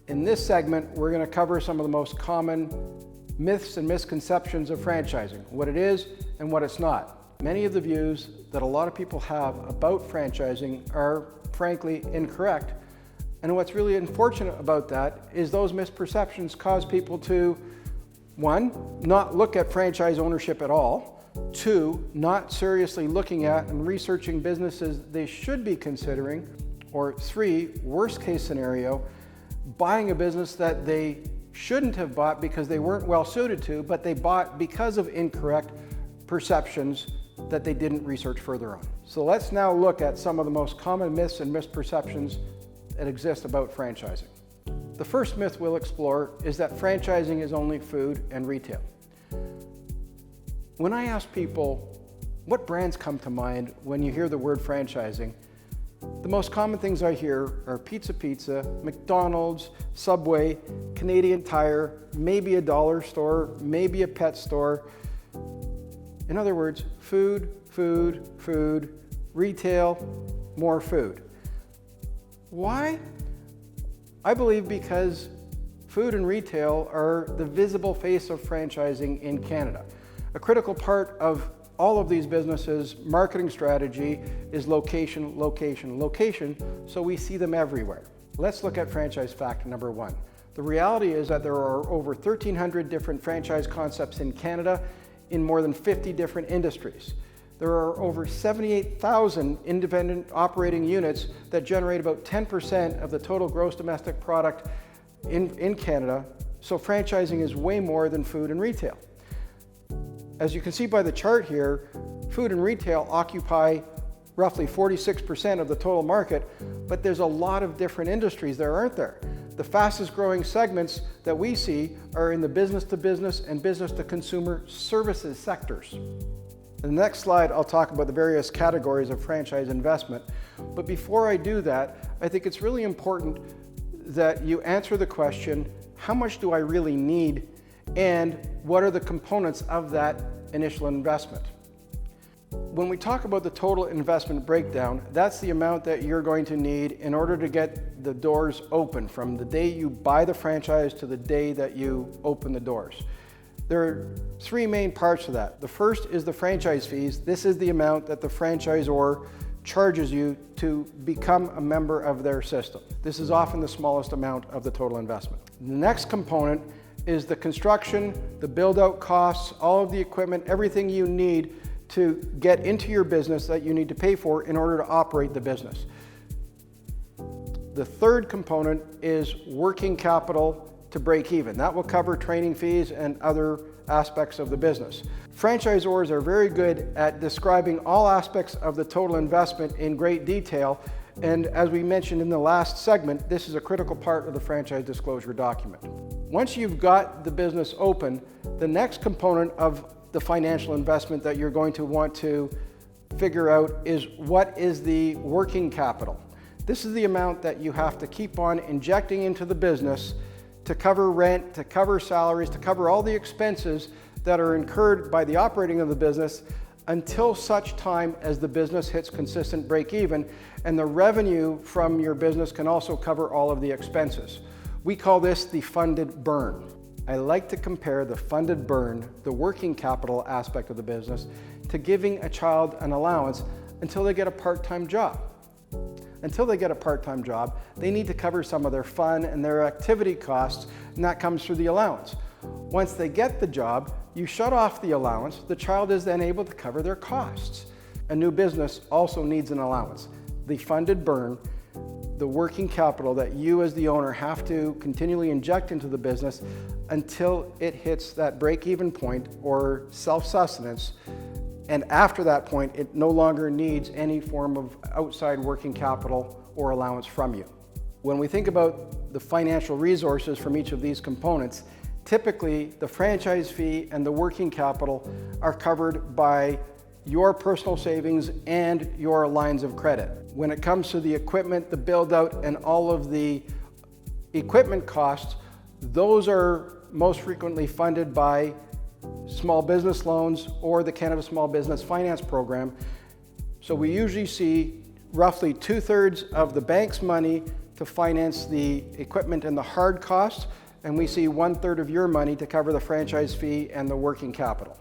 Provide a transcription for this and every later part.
In this segment, we're going to cover some of the most common myths and misconceptions of franchising, what it is and what it's not. Many of the views that a lot of people have about franchising are frankly incorrect. And what's really unfortunate about that is those misperceptions cause people to, one, not look at franchise ownership at all, two, not seriously looking at and researching businesses they should be considering, or three, worst case scenario, buying a business that they shouldn't have bought because they weren't well suited to, but they bought because of incorrect perceptions that they didn't research further on. So let's now look at some of the most common myths and misperceptions that exist about franchising. The first myth we'll explore is that franchising is only food and retail. When I ask people what brands come to mind when you hear the word franchising, the most common things I hear are Pizza, McDonald's, Subway, Canadian Tire, maybe a dollar store, maybe a pet store. In other words, food, retail, more food. Why? I believe because food and retail are the visible face of franchising in Canada. A critical part of all of these businesses' marketing strategy is location, so we see them everywhere. Let's look at franchise fact number one. The reality is that there are over 1,300 different franchise concepts in Canada in more than 50 different industries. There are over 78,000 independent operating units that generate about 10% of the total gross domestic product in Canada, so franchising is way more than food and retail. As you can see by the chart here, food and retail occupy roughly 46% of the total market, but there's a lot of different industries there, aren't there? The fastest growing segments that we see are in the business to business and business to consumer services sectors. In the next slide, I'll talk about the various categories of franchise investment. But before I do that, I think it's really important that you answer the question, how much do I really need? And what are the components of that initial investment? When we talk about the total investment breakdown, that's the amount that you're going to need in order to get the doors open from the day you buy the franchise to the day that you open the doors. There are three main parts to that. The first is the franchise fees. This is the amount that the franchisor charges you to become a member of their system. This is often the smallest amount of the total investment. The next component is the construction, the build-out costs, all of the equipment, everything you need to get into your business that you need to pay for in order to operate the business. The third component is working capital to break even. That will cover training fees and other aspects of the business. Franchisors are very good at describing all aspects of the total investment in great detail, and as we mentioned in the last segment, this is a critical part of the franchise disclosure document. Once you've got the business open, the next component of the financial investment that you're going to want to figure out is what is the working capital. This is the amount that you have to keep on injecting into the business to cover rent, to cover salaries, to cover all the expenses that are incurred by the operating of the business until such time as the business hits consistent break even, and the revenue from your business can also cover all of the expenses. We call this the funded burn. I like to compare the funded burn, the working capital aspect of the business, to giving a child an allowance until they get a part-time job. Until they get a part-time job, they need to cover some of their fun and their activity costs, and that comes through the allowance. Once they get the job, you shut off the allowance. The child is then able to cover their costs. A new business also needs an allowance. The funded burn, the working capital that you as the owner have to continually inject into the business until it hits that break-even point or self-sustenance. And after that point, it no longer needs any form of outside working capital or allowance from you. When we think about the financial resources from each of these components, typically the franchise fee and the working capital are covered by your personal savings and your lines of credit. When it comes to the equipment, the build out, and all of the equipment costs, those are most frequently funded by small business loans or the Canada Small Business Finance Program. So we usually see roughly 2/3 of the bank's money to finance the equipment and the hard costs, and we see 1/3 of your money to cover the franchise fee and the working capital.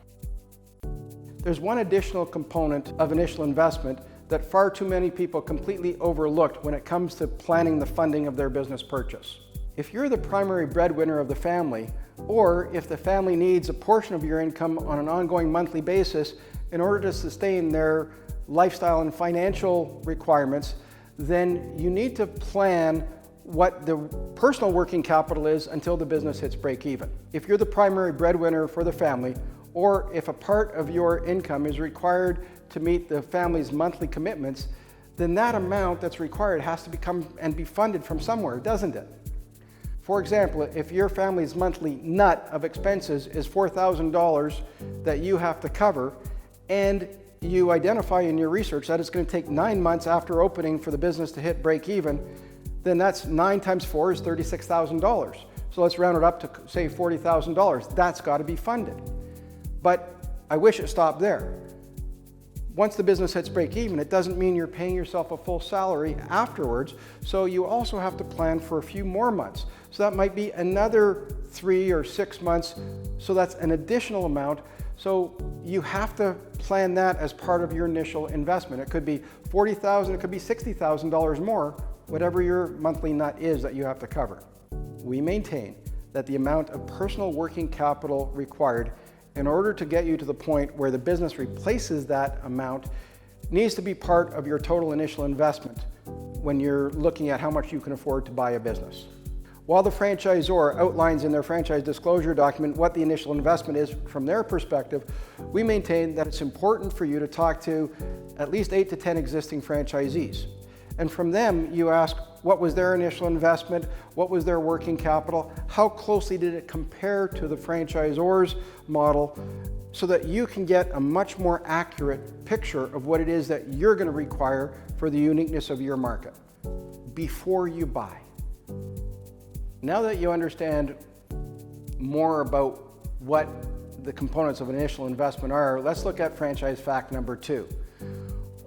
There's one additional component of initial investment that far too many people completely overlooked when it comes to planning the funding of their business purchase. If you're the primary breadwinner of the family, or if the family needs a portion of your income on an ongoing monthly basis in order to sustain their lifestyle and financial requirements, then you need to plan what the personal working capital is until the business hits break even. If you're the primary breadwinner for the family, or if a part of your income is required to meet the family's monthly commitments, then that amount that's required has to become and be funded from somewhere, doesn't it? For example, if your family's monthly nut of expenses is $4,000 that you have to cover, and you identify in your research that it's going to take 9 months after opening for the business to hit break even, then that's 9 times 4 is $36,000. So let's round it up to say $40,000. That's got to be funded. But I wish it stopped there. Once the business hits break even, it doesn't mean you're paying yourself a full salary afterwards, so you also have to plan for a few more months. So that might be another 3 or 6 months, so that's an additional amount. So you have to plan that as part of your initial investment. It could be $40,000, it could be $60,000 more, whatever your monthly nut is that you have to cover. We maintain that the amount of personal working capital required in order to get you to the point where the business replaces that amount needs to be part of your total initial investment when you're looking at how much you can afford to buy a business. While the franchisor outlines in their franchise disclosure document what the initial investment is from their perspective, we maintain that it's important for you to talk to at least 8 to 10 existing franchisees. And from them, you ask, what was their initial investment? What was their working capital? How closely did it compare to the franchisor's model, so that you can get a much more accurate picture of what it is that you're going to require for the uniqueness of your market before you buy. Now that you understand more about what the components of an initial investment are, let's look at franchise fact number 2.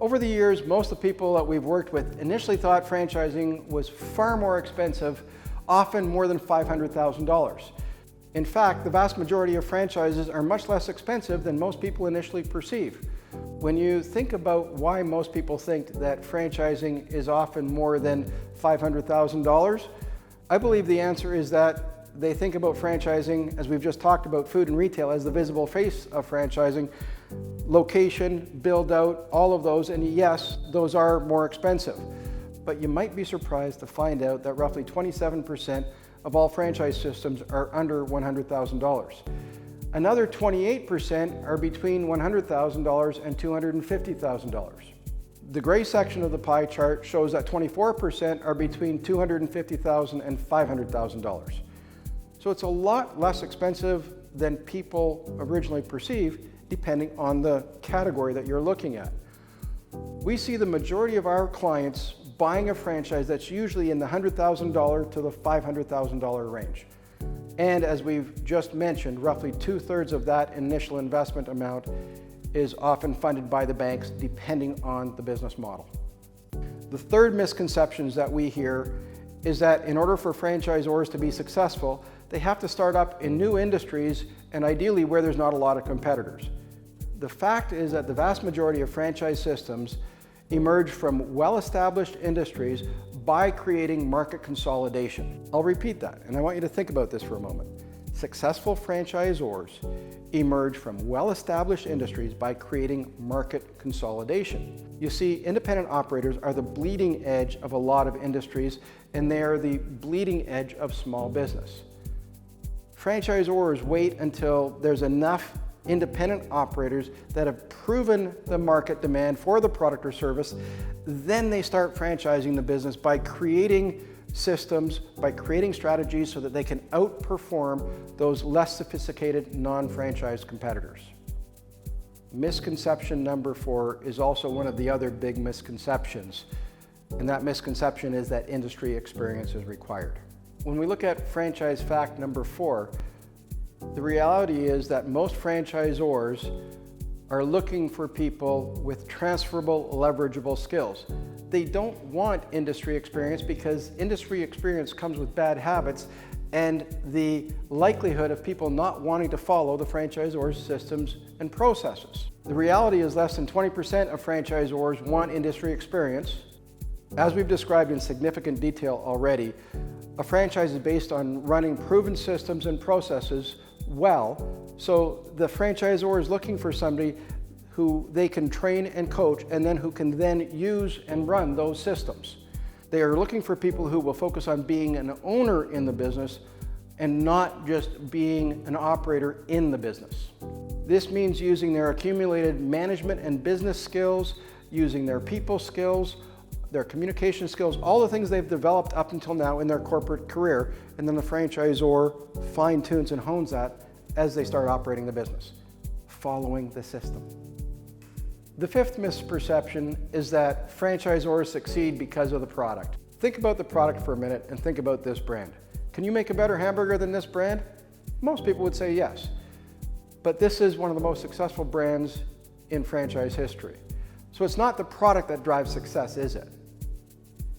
Over the years, most of the people that we've worked with initially thought franchising was far more expensive, often more than $500,000. In fact, the vast majority of franchises are much less expensive than most people initially perceive. When you think about why most people think that franchising is often more than $500,000, I believe the answer is that they think about franchising, as we've just talked about food and retail, as the visible face of franchising. Location, build out, all of those, and yes, those are more expensive. But you might be surprised to find out that roughly 27% of all franchise systems are under $100,000. Another 28% are between $100,000 and $250,000. The gray section of the pie chart shows that 24% are between $250,000 and $500,000. So it's a lot less expensive than people originally perceived, depending on the category that you're looking at. We see the majority of our clients buying a franchise that's usually in the $100,000 to the $500,000 range. And as we've just mentioned, roughly 2/3 of that initial investment amount is often funded by the banks, depending on the business model. The third misconceptions that we hear is that in order for franchisors to be successful, they have to start up in new industries and ideally where there's not a lot of competitors. The fact is that the vast majority of franchise systems emerge from well-established industries by creating market consolidation. I'll repeat that, and I want you to think about this for a moment. Successful franchisors emerge from well-established industries by creating market consolidation. You see, independent operators are the bleeding edge of a lot of industries, and they are the bleeding edge of small business. Franchisors wait until there's enough independent operators that have proven the market demand for the product or service, then they start franchising the business by creating systems, by creating strategies so that they can outperform those less sophisticated non-franchise competitors. Misconception number 4 is also one of the other big misconceptions, and that misconception is that industry experience is required. When we look at franchise fact number 4, the reality is that most franchisors are looking for people with transferable, leverageable skills. They don't want industry experience because industry experience comes with bad habits and the likelihood of people not wanting to follow the franchisor's systems and processes. The reality is less than 20% of franchisors want industry experience. As we've described in significant detail already, a franchise is based on running proven systems and processes well, so the franchisor is looking for somebody who they can train and coach and then who can then use and run those systems. They are looking for people who will focus on being an owner in the business and not just being an operator in the business. This means using their accumulated management and business skills, using their people skills, their communication skills, all the things they've developed up until now in their corporate career, and then the franchisor fine-tunes and hones that as they start operating the business, following the system. The fifth misperception is that franchisors succeed because of the product. Think about the product for a minute and think about this brand. Can you make a better hamburger than this brand? Most people would say yes. But this is one of the most successful brands in franchise history. So it's not the product that drives success, is it?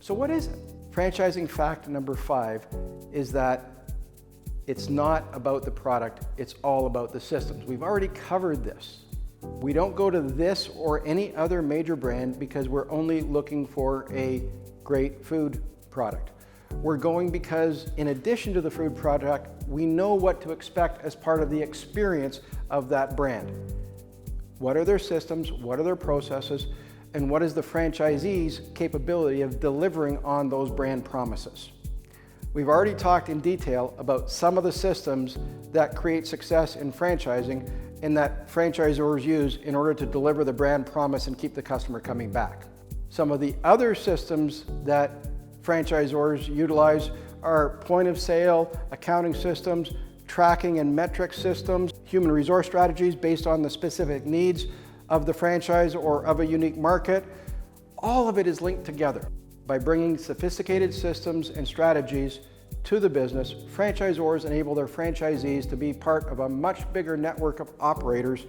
So what is it? Franchising fact number 5 is that it's not about the product, it's all about the systems. We've already covered this. We don't go to this or any other major brand because we're only looking for a great food product. We're going because in addition to the food product, we know what to expect as part of the experience of that brand. What are their systems, what are their processes, and what is the franchisee's capability of delivering on those brand promises? We've already talked in detail about some of the systems that create success in franchising and that franchisors use in order to deliver the brand promise and keep the customer coming back. Some of the other systems that franchisors utilize are point of sale, accounting systems, tracking and metric systems, human resource strategies based on the specific needs of the franchise or of a unique market. All of it is linked together. By bringing sophisticated systems and strategies to the business, franchisors enable their franchisees to be part of a much bigger network of operators,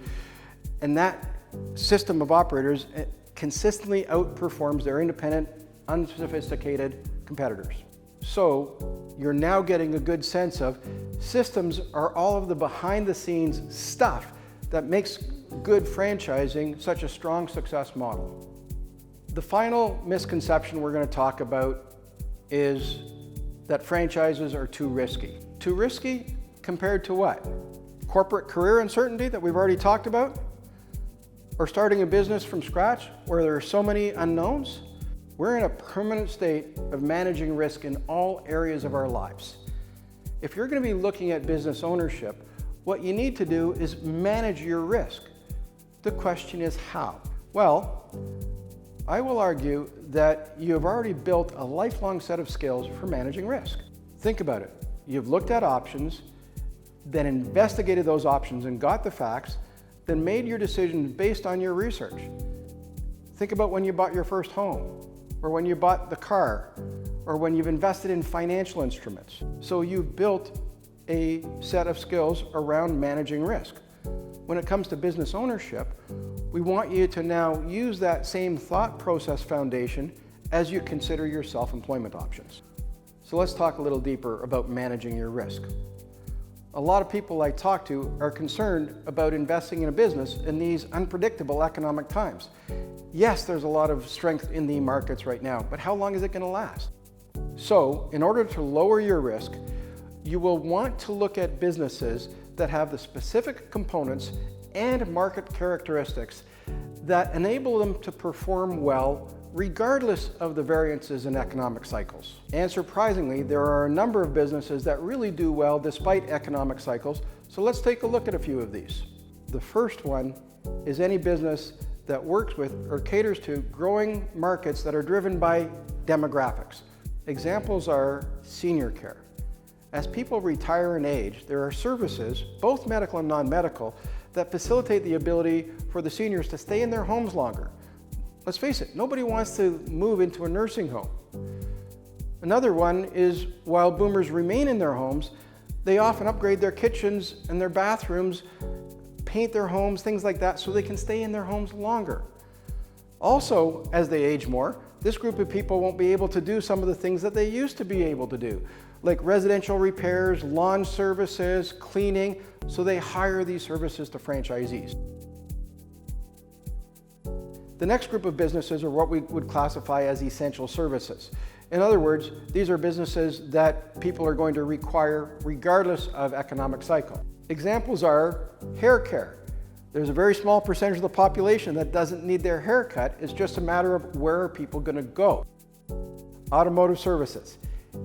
and that system of operators consistently outperforms their independent, unsophisticated competitors. So you're now getting a good sense of systems are all of the behind-the-scenes stuff that makes good franchising such a strong success model. The final misconception we're going to talk about is that franchises are too risky. Too risky compared to what? Corporate career uncertainty that we've already talked about? Or starting a business from scratch where there are so many unknowns? We're in a permanent state of managing risk in all areas of our lives. If you're going to be looking at business ownership, what you need to do is manage your risk. The question is how? Well, I will argue that you have already built a lifelong set of skills for managing risk. Think about it. You've looked at options, then investigated those options and got the facts, then made your decisions based on your research. Think about when you bought your first home, or when you bought the car, or when you've invested in financial instruments. So you've built a set of skills around managing risk. When it comes to business ownership, we want you to now use that same thought process foundation as you consider your self-employment options. So let's talk a little deeper about managing your risk. A lot of people I talk to are concerned about investing in a business in these unpredictable economic times. Yes, there's a lot of strength in the markets right now, but how long is it going to last? So, in order to lower your risk, you will want to look at businesses that have the specific components and market characteristics that enable them to perform well regardless of the variances in economic cycles. And surprisingly, there are a number of businesses that really do well despite economic cycles, so let's take a look at a few of these. The first one is any business that works with or caters to growing markets that are driven by demographics. Examples are senior care. As people retire and age, there are services, both medical and non-medical, that facilitate the ability for the seniors to stay in their homes longer. Let's face it, nobody wants to move into a nursing home. Another one is while boomers remain in their homes, they often upgrade their kitchens and their bathrooms, paint their homes, things like that, so they can stay in their homes longer. Also, as they age more, this group of people won't be able to do some of the things that they used to be able to do, like residential repairs, lawn services, cleaning, so they hire these services to franchisees. The next group of businesses are what we would classify as essential services. In other words, these are businesses that people are going to require regardless of economic cycle. Examples are hair care. There's a very small percentage of the population that doesn't need their hair cut. It's just a matter of where are people going to go. Automotive services.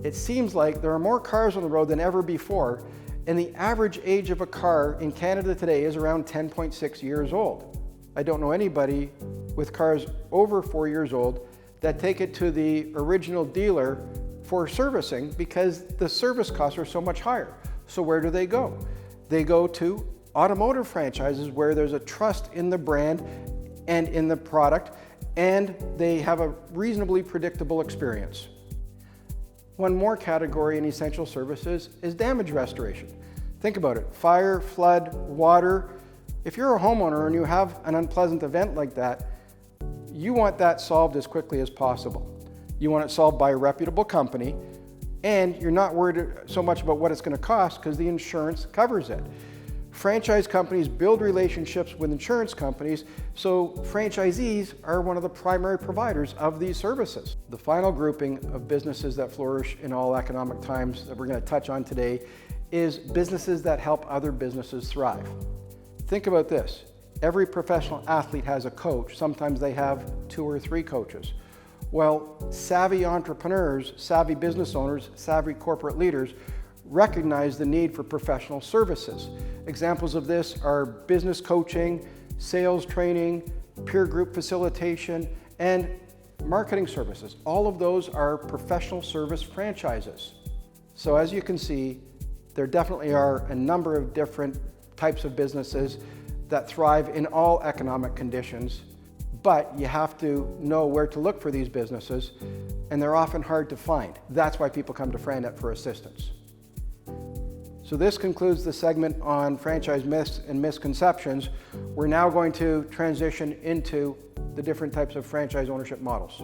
It seems like there are more cars on the road than ever before, and the average age of a car in Canada today is around 10.6 years old. I don't know anybody with cars over 4 years old that take it to the original dealer for servicing because the service costs are so much higher. So where do they go? They go to automotive franchises where there's a trust in the brand and in the product, and they have a reasonably predictable experience. One more category in essential services is damage restoration. Think about it: fire, flood, water. If you're a homeowner and you have an unpleasant event like that, you want that solved as quickly as possible. You want it solved by a reputable company, and you're not worried so much about what it's going to cost because the insurance covers it. Franchise companies build relationships with insurance companies, so franchisees are one of the primary providers of these services. The final grouping of businesses that flourish in all economic times that we're going to touch on today is businesses that help other businesses thrive. Think about this. Every professional athlete has a coach. Sometimes they have 2 or 3 coaches. Well, savvy entrepreneurs, savvy business owners, savvy corporate leaders recognize the need for professional services. Examples of this are business coaching, sales training, peer group facilitation, and marketing services. All of those are professional service franchises. So as you can see, there definitely are a number of different types of businesses that thrive in all economic conditions, but you have to know where to look for these businesses, and they're often hard to find. That's why people come to FranNet for assistance. So this concludes the segment on franchise myths and misconceptions. We're now going to transition into the different types of franchise ownership models.